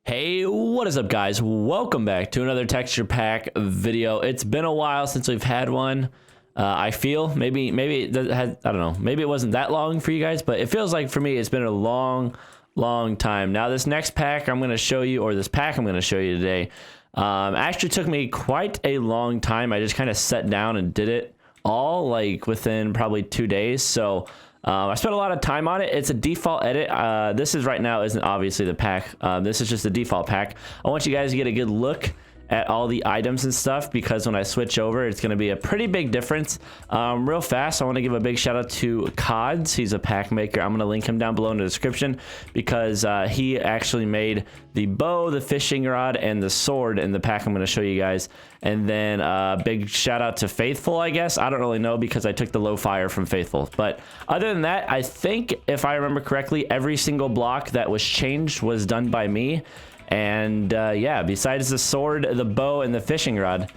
Hey, what is up, guys? Welcome back to another texture pack video. It's been a while since we've had one. I feel maybe it had, I don't know, maybe it wasn't that long for you guys, but it feels like for me it's been a long time. Now this next pack I'm going to show you, or this pack I'm going to show you today, actually took me quite a long time. I just kind of sat down and did it all like within probably 2 days. So I spent a lot of time on it. It's a default edit. This is right now isn't obviously the pack. This is just the default pack. I want you guys to get a good look at all the items and stuff, because when I switch over, it's going to be a pretty big difference. Real fast, I want to give a big shout out to Cods. He's a pack maker. I'm going to link him down below in the description, because he actually made the bow, the fishing rod, and the sword in the pack I'm going to show you guys. And then big shout out to Faithful, I guess. I don't really know, because I took the low fire from Faithful. But other than that, I think if I remember correctly, every single block that was changed was done by me. And yeah, besides the sword, the bow, and the fishing rod,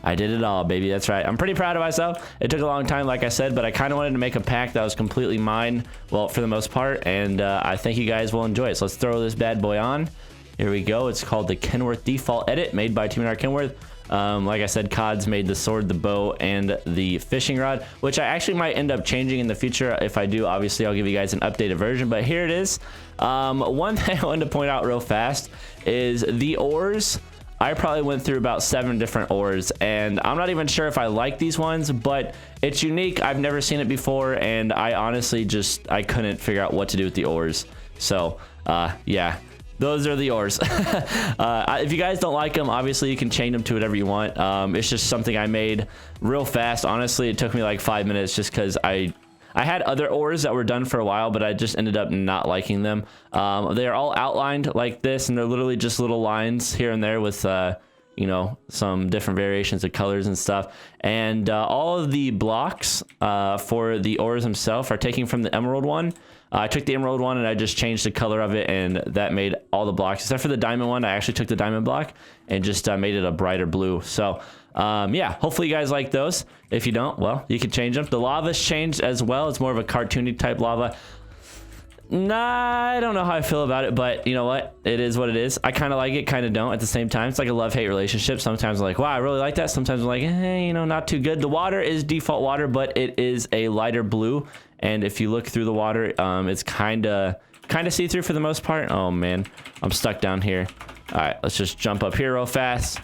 I did it all, baby. That's right. I'm pretty proud of myself. It took a long time, like I said, but I kind of wanted to make a pack that was completely mine, well, for the most part, and I think you guys will enjoy it. So let's throw this bad boy on. Here we go. It's called the KENWORTH Default Edit, made by TBNRkenWorth. Like I said, Cods made the sword, the bow, and the fishing rod, which I actually might end up changing in the future. If I do, obviously I'll give you guys an updated version, but here it is. One thing I wanted to point out real fast is the ores. I probably went through about 7 different ores, and I'm not even sure if I like these ones, but it's unique. I've never seen it before, and I honestly I couldn't figure out what to do with the ores. So yeah, those are the ores. If you guys don't like them, obviously you can change them to whatever you want. It's just something I made real fast. Honestly, it took me like 5 minutes, just because I had other ores that were done for a while, but I just ended up not liking them. They are all outlined like this, and they're literally just little lines here and there with you know, some different variations of colors and stuff. And all of the blocks for the ores themselves are taken from the emerald one. I took the emerald one and I just changed the color of it, and that made all the blocks, except for the diamond one. I actually took the diamond block and just made it a brighter blue. So yeah, hopefully you guys like those. If you don't, well, you can change them. The lava's changed as well. It's more of a cartoony type lava. Nah, I don't know how I feel about it, but you know what? It is what it is. I kind of like it, kind of don't at the same time. It's like a love-hate relationship. Sometimes I'm like, wow, I really like that. Sometimes I'm like, hey, you know, not too good. The water is default water, but it is a lighter blue. And if you look through the water, it's kind of see-through for the most part. Oh man, I'm stuck down here. All right, let's just jump up here real fast.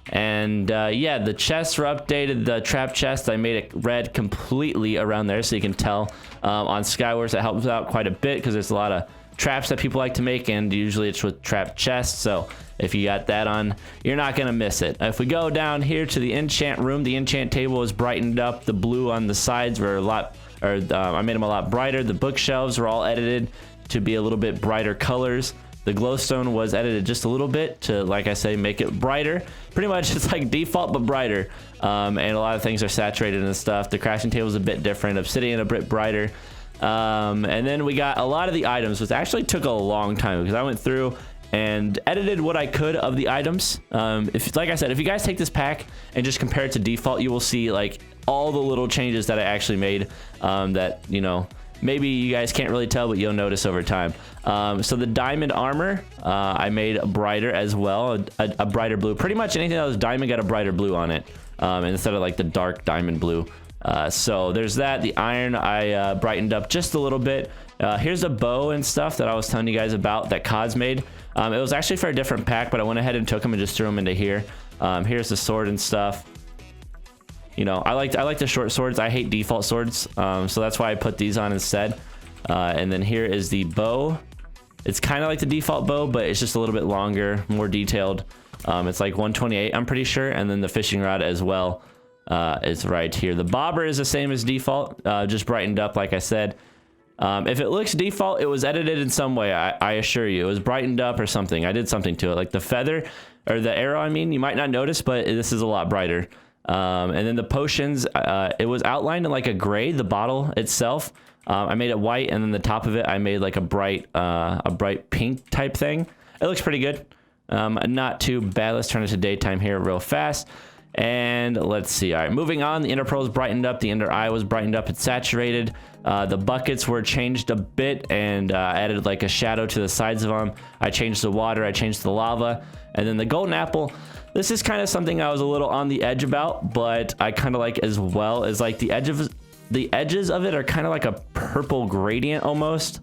And yeah, the chests were updated. The trap chest, I made it red completely around there, so you can tell. On Skywars, it helps out quite a bit, because there's a lot of traps that people like to make, and usually it's with trap chests. So if you got that on, you're not gonna miss it. If we go down here to the enchant room, the enchant table is brightened up. The blue on the sides were a lot, I made them a lot brighter. The bookshelves were all edited to be a little bit brighter colors. The glowstone was edited just a little bit to, like I say, make it brighter. Pretty much it's like default, but brighter. And a lot of things are saturated and stuff. The crafting table is a bit different. Obsidian a bit brighter. And then we got a lot of the items, which actually took a long time, because I went through and edited what I could of the items. Like I said, if you guys take this pack and just compare it to default, you will see like all the little changes that I actually made, that, you know, maybe you guys can't really tell, but you'll notice over time. So the diamond armor, I made brighter as well, a brighter blue. Pretty much anything that was diamond got a brighter blue on it, instead of like the dark diamond blue. So there's that. The iron, I brightened up just a little bit. Here's a bow and stuff that I was telling you guys about that Cods made. It was actually for a different pack, but I went ahead and took them and just threw them into here. Here's the sword and stuff. You know, I like the short swords. I hate default swords, so that's why I put these on instead. And then here is the bow. It's kind of like the default bow, but it's just a little bit longer, more detailed. It's like 128, I'm pretty sure. And then the fishing rod as well is right here. The bobber is the same as default, just brightened up, like I said. If it looks default, it was edited in some way. I assure you, it was brightened up or something. I did something to it, like the feather or the arrow. I mean, you might not notice, but this is a lot brighter. And then the potions, it was outlined in like a gray, the bottle itself. I made it white, and then the top of it I made like a bright pink type thing. It looks pretty good. Not too bad. Let's turn it to daytime here real fast. And let's see. All right, moving on. The inner pearl was brightened up. The inner eye was brightened up. It's saturated. The buckets were changed a bit and added like a shadow to the sides of them. I changed the water. I changed the lava. And then the golden apple. This is kind of something I was a little on the edge about, but I kind of like as well. Is like the edges of it are kind of like a purple gradient almost.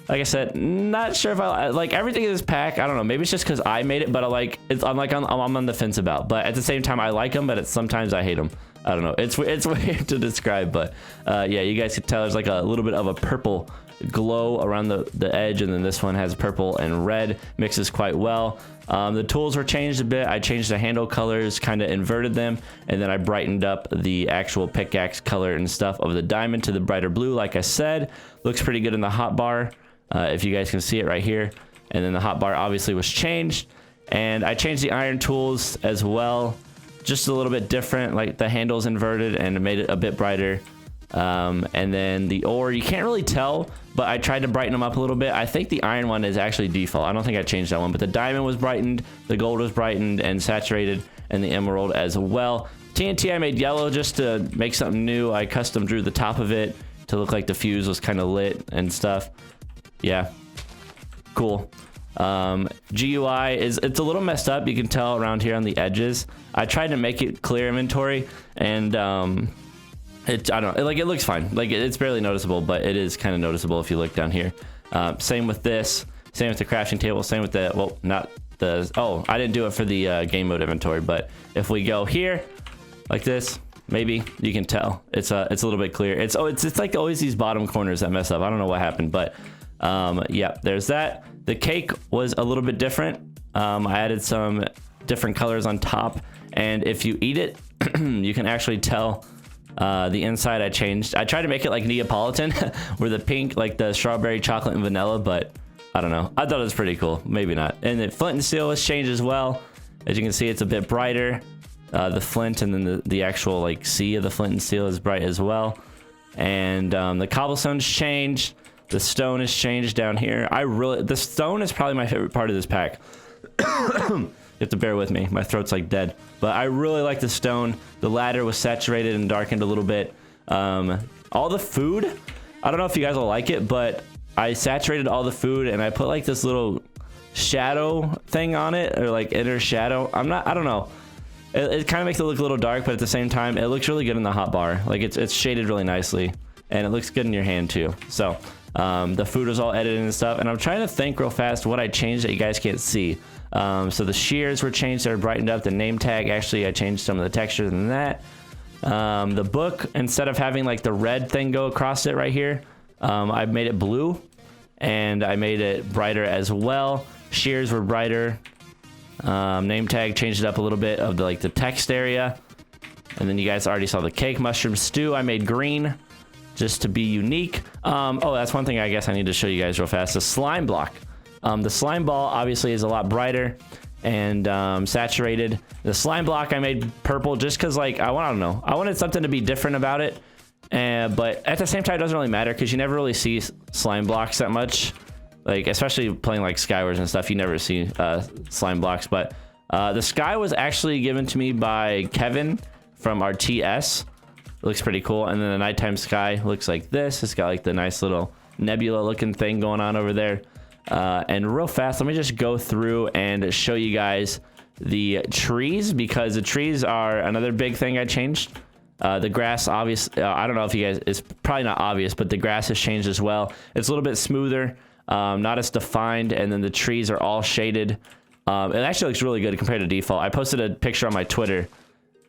Like I said, not sure if I like everything in this pack. I don't know. Maybe it's just because I made it, but I'm on the fence about. But at the same time, I like them, but sometimes I hate them. I don't know. It's weird to describe, but yeah, you guys can tell there's like a little bit of a purple glow around the edge, and then this one has purple and red, mixes quite well. The tools were changed a bit. I changed the handle colors, kind of inverted them, and then I brightened up the actual pickaxe color and stuff of the diamond to the brighter blue. Like I said, looks pretty good in the hotbar. If you guys can see it right here. And then the hotbar obviously was changed, and I changed the iron tools as well, just a little bit different, like the handles inverted and made it a bit brighter. And then the ore, you can't really tell, but I tried to brighten them up a little bit. I think the iron one is actually default. I don't think I changed that one, but the diamond was brightened, the gold was brightened and saturated, and the emerald as well. TNT I made yellow just to make something new. I custom drew the top of it to look like the fuse was kind of lit and stuff. Yeah, cool. GUI it's a little messed up. You can tell around here on the edges. I tried to make it clear inventory, and it looks fine. Like it's barely noticeable, but it is kind of noticeable if you look down here. Same with this. Same with the crafting table. Same with the I didn't do it for the game mode inventory, but if we go here like this, maybe you can tell it's a little bit clear. It's like always these bottom corners that mess up. I don't know what happened, but yeah, there's that. The cake was a little bit different. I added some different colors on top, and if you eat it, you can actually tell the inside I changed. I tried to make it like Neapolitan where the pink, like the strawberry, chocolate, and vanilla, but I don't know. I thought it was pretty cool. Maybe not. And the flint and steel was changed as well. As you can see, it's a bit brighter. The flint and then the actual like sea of the flint and steel is bright as well. And the cobblestone's changed. The stone is changed down here. The stone is probably my favorite part of this pack. You have to bear with me. My throat's like dead. But I really like the stone. The ladder was saturated and darkened a little bit. All the food, I don't know if you guys will like it, but I saturated all the food and I put like this little shadow thing on it, or like inner shadow. I don't know. It kind of makes it look a little dark, but at the same time, it looks really good in the hotbar. Like it's shaded really nicely, and it looks good in your hand too. So the food was all edited and stuff, and I'm trying to think real fast what I changed that you guys can't see. So the shears were changed, they're brightened up. The name tag, actually I changed some of the texture than that. The book, instead of having like the red thing go across it right here, I made it blue, and I made it brighter as well. Shears were brighter. Name tag, changed it up a little bit of the text area. And then you guys already saw the cake. Mushroom stew I made green just to be unique. Oh, that's one thing I guess I need to show you guys real fast. The slime block. The slime ball obviously is a lot brighter and saturated. The slime block I made purple just because I don't know. I wanted something to be different about it. But at the same time, it doesn't really matter because you never really see slime blocks that much. Like, especially playing like Skywars and stuff, you never see slime blocks. But the sky was actually given to me by Kevin from our TS. It looks pretty cool. And then the nighttime sky looks like this. It's got like the nice little nebula looking thing going on over there. And real fast, let me just go through and show you guys the trees, because the trees are another big thing I changed. The grass, obviously, I don't know if you guys, it's probably not obvious, but the grass has changed as well. It's a little bit smoother. Not as defined, and then the trees are all shaded. It actually looks really good compared to default. I posted a picture on my Twitter,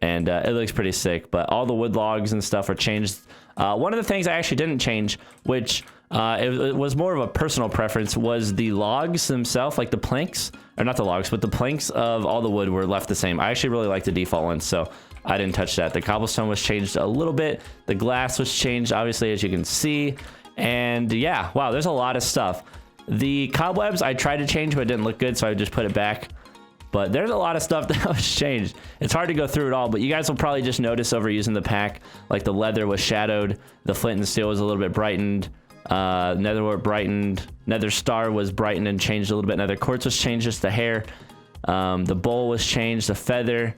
and it looks pretty sick, but all the wood logs and stuff are changed. One of the things I actually didn't change, which it was more of a personal preference, was the logs themselves, like the planks, or not the logs, but the planks of all the wood were left the same. I actually really like the default ones, so I didn't touch that. The cobblestone was changed a little bit. The glass was changed, obviously, as you can see. And yeah, wow, there's a lot of stuff. The cobwebs I tried to change, but it didn't look good, so I just put it back. But there's a lot of stuff that was changed. It's hard to go through it all, but you guys will probably just notice over using the pack, like the leather was shadowed, the flint and steel was a little bit brightened, netherwort brightened, nether star was brightened and changed a little bit, nether quartz was changed, just the hair, the bowl was changed, the feather,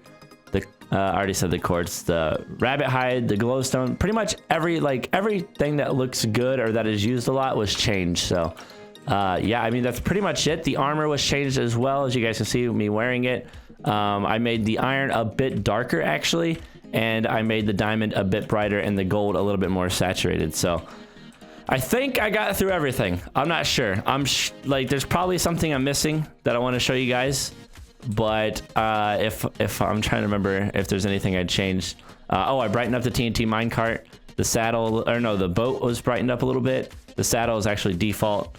the I already said the quartz, the rabbit hide, the glowstone, pretty much everything that looks good or that is used a lot was changed. So yeah, I mean, that's pretty much it. The armor was changed as well, as you guys can see me wearing it. I made the iron a bit darker actually, and I made the diamond a bit brighter and the gold a little bit more saturated. So I think I got through everything. I'm not sure. Like, there's probably something I'm missing that I want to show you guys. But if I'm trying to remember if there's anything I'd changed. Oh, I brightened up the TNT minecart. The saddle, or no, the boat was brightened up a little bit. The saddle is actually default.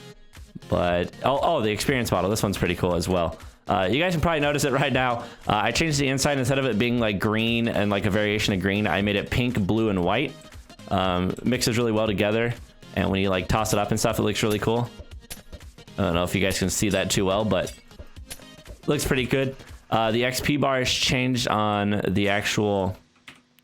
But, oh, the experience bottle. This one's pretty cool as well. You guys can probably notice it right now. I changed the inside. Instead of it being like green and like a variation of green, I made it pink, blue, and white. Mixes really well together. And when you like toss it up and stuff, it looks really cool. I don't know if you guys can see that too well, but looks pretty good. The XP bar is changed on the actual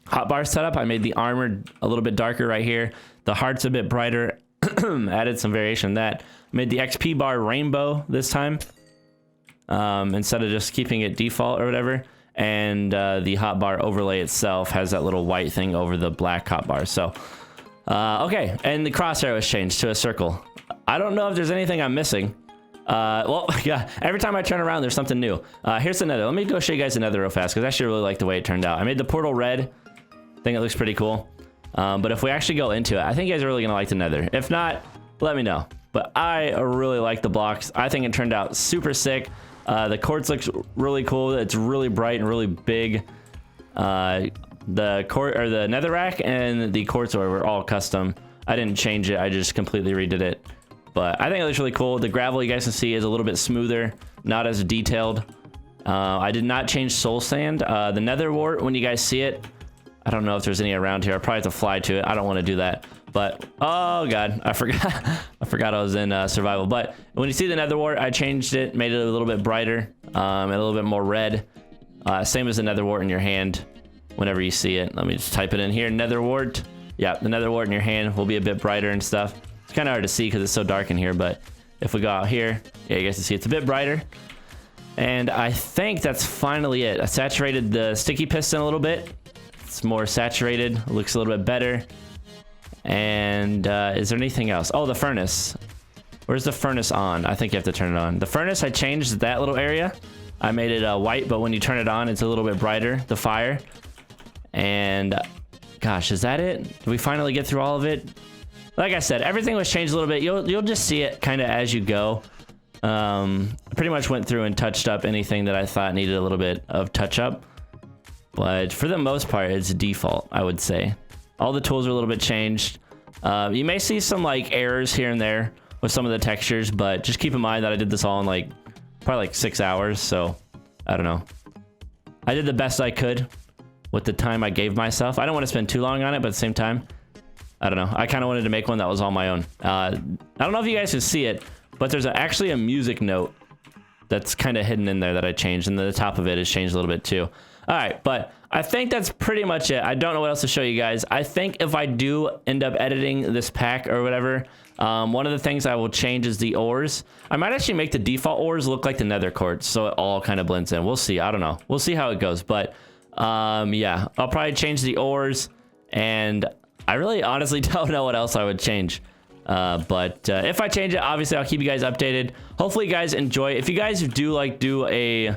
hotbar setup. I made the armor a little bit darker right here. The heart's a bit brighter. Added some variation in that. Made the XP bar rainbow this time. Instead of just keeping it default or whatever. And the hotbar overlay itself has that little white thing over the black hotbar. So, okay. And the crosshair was changed to a circle. I don't know if there's anything I'm missing. Well, yeah, every time I turn around, there's something new. Here's the nether. Let me go show you guys the nether real fast, because I actually really like the way it turned out. I made the portal red. I think it looks pretty cool. But if we actually go into it, I think you guys are really going to like the nether. If not, let me know. But I really like the blocks. I think it turned out super sick. The quartz looks really cool. It's really bright and really big. The netherrack and the quartz ore were all custom. I didn't change it. I just completely redid it. But I think it looks really cool. The gravel, you guys can see, is a little bit smoother, not as detailed. I did not change soul sand. The nether wart, when you guys see it, I don't know if there's any around here. I probably have to fly to it. I don't want to do that. But, oh god, I forgot. I forgot I was in survival. But when you see the nether wart, I changed it, made it a little bit brighter, and a little bit more red. Same as the nether wart in your hand whenever you see it. Let me just type it in here. Nether wart. Yeah, the nether wart in your hand will be a bit brighter and stuff. It's kind of hard to see because it's so dark in here, but if we go out here, yeah, you guys can see it's a bit brighter. And I think that's finally it. I saturated the sticky piston a little bit. It's more saturated. It looks a little bit better. And is there anything else? Oh, the furnace. Where's the furnace on? I think you have to turn it on. The furnace, I changed that little area. I made it white, but when you turn it on, it's a little bit brighter, the fire. And gosh, is that it? Did we finally get through all of it? Like I said, everything was changed a little bit. You'll just see it kind of as you go. I pretty much went through and touched up anything that I thought needed a little bit of touch up. But for the most part, it's default, I would say. All the tools are a little bit changed. You may see some like errors here and there with some of the textures, but just keep in mind that I did this all in like probably like 6 hours. So I don't know. I did the best I could with the time I gave myself. I don't want to spend too long on it, but at the same time, I don't know. I kind of wanted to make one that was all my own. I don't know if you guys can see it, but there's actually a music note that's kind of hidden in there that I changed, and the top of it is changed a little bit too. All right, but I think that's pretty much it. I don't know what else to show you guys. I think if I do end up editing this pack or whatever, one of the things I will change is the ores. I might actually make the default ores look like the nether quartz, so it all kind of blends in. We'll see. I don't know. We'll see how it goes. But yeah, I'll probably change the ores, and I really honestly don't know what else I would change. But if I change it, obviously I'll keep you guys updated. Hopefully you guys enjoy. If you guys do like do a,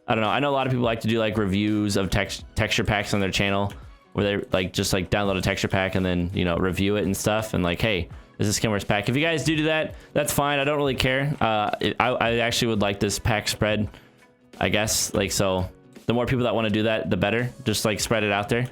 I don't know, I know a lot of people like to do like reviews of texture packs on their channel, where they like just like download a texture pack and then, you know, review it and stuff, and like, hey, this is KENWORTH pack. If you guys do that, that's fine. I don't really care. I actually would like this pack spread, I guess. Like, so the more people that want to do that, the better. Just like spread it out there,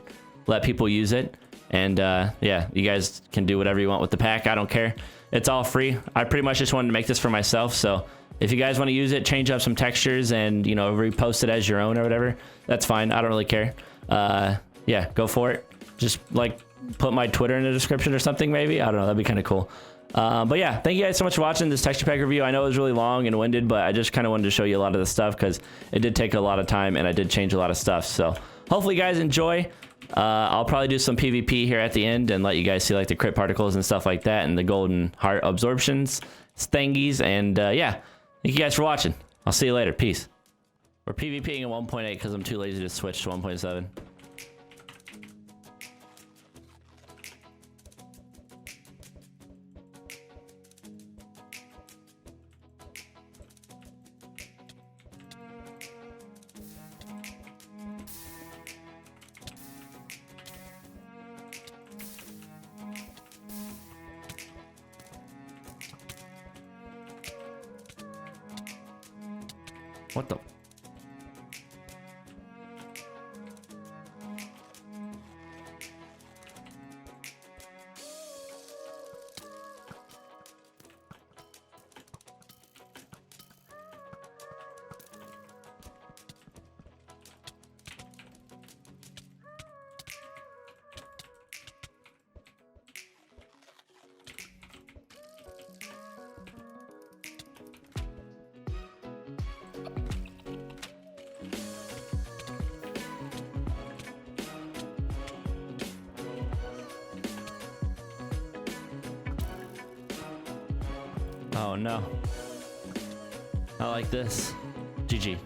let people use it. And yeah, you guys can do whatever you want with the pack. I don't care. It's all free. I pretty much just wanted to make this for myself. So if you guys want to use it, change up some textures and, you know, repost it as your own or whatever, that's fine. I don't really care. Yeah, go for it. Just like put my Twitter in the description or something maybe. I don't know. That'd be kind of cool. But yeah, thank you guys so much for watching this texture pack review. I know it was really long and winded, but I just kind of wanted to show you a lot of the stuff because it did take a lot of time and I did change a lot of stuff. So hopefully you guys enjoy. I'll probably do some PvP here at the end and let you guys see like the crit particles and stuff like that and the golden heart absorptions, thingies, and yeah, thank you guys for watching. I'll see you later. Peace. We're PvPing at 1.8 because I'm too lazy to switch to 1.7. What the? Oh no. I like this. GG.